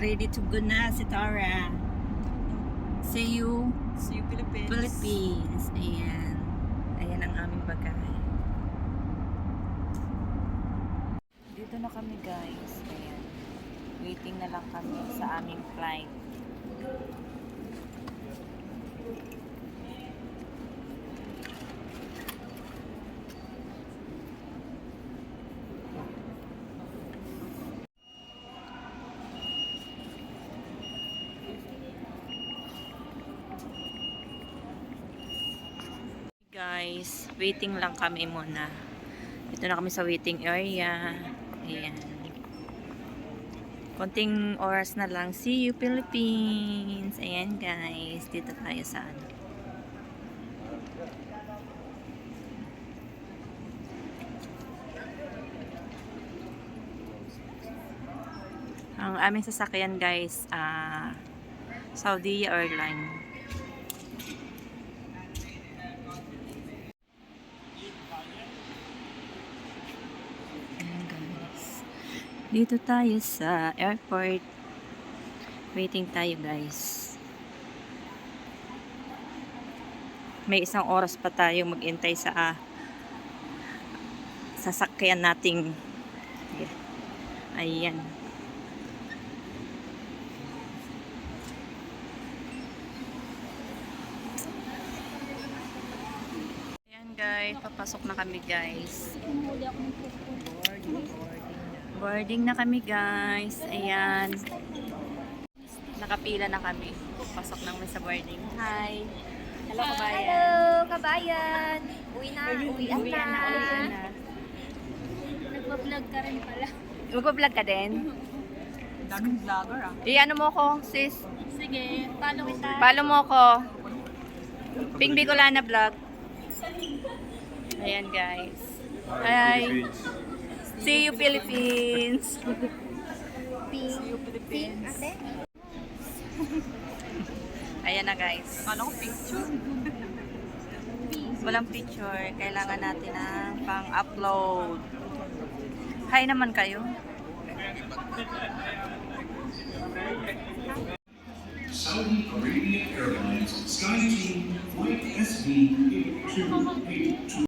ready to go na si Tara. See you Philippines. Philippines. Ayan. Ayan ang aming bagay. Dito na kami guys. Ayan. Waiting na lang kami sa aming flight. Guys, waiting lang kami muna. Dito na kami sa waiting area. Ayan. Konting oras na lang. See you Philippines. Ayan guys, dito tayo sa ano. Ang aming sasakyan guys, Saudi Airlines. Dito tayo sa airport. Waiting tayo guys. May isang oras pa tayo mag-intay sa sasakyan nating. Ayan. Ayan guys, papasok na kami guys. Boarding na kami guys. Ayan. Nakapila na kami. Pasok na kami sa boarding. Hi. Hello kabayan. Hello kabayan. Uwian na. Nagpa-vlog ka rin pala. Magpa-vlog ka din? Daming vlogger Ano mo ko sis? Sige, follow kita. Follow mo ko. Ping Bicolana vlog. Ayan guys. Hi. See you Philippines. Ate? Ayan na guys. Ano ko picture? Walang picture. Kailangan natin ng pang-upload. Hi naman kayo. Saudi Arabian Airlines SkyTeam Flight SB8282.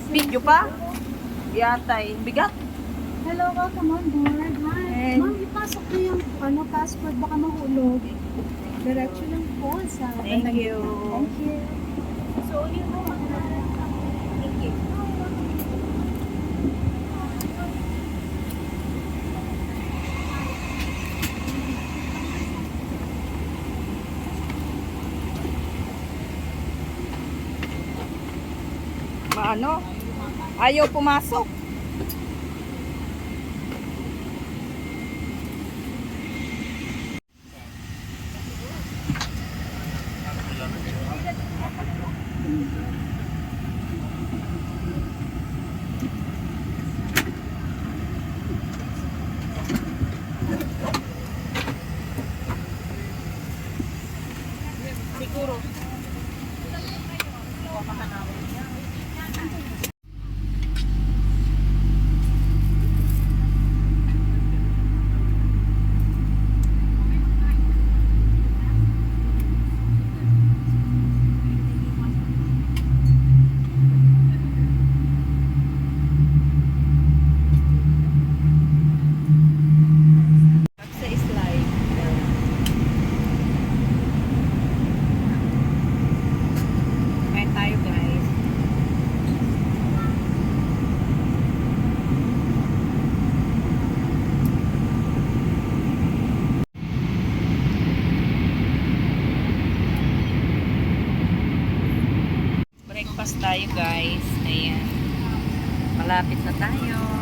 Video pa? Yatay. Bigat. Hello, welcome on board. Hi. And- Ma'am, ipasok ko yung passport, baka mahulog. Diretso lang po sa... Thank you. Thank you. So, yun po. Thank you. Maano? Ayaw pumasok. Siguro. Sa slide. Kain tayo guys. Breakfast tayo guys. Ayan. Malapit na tayo.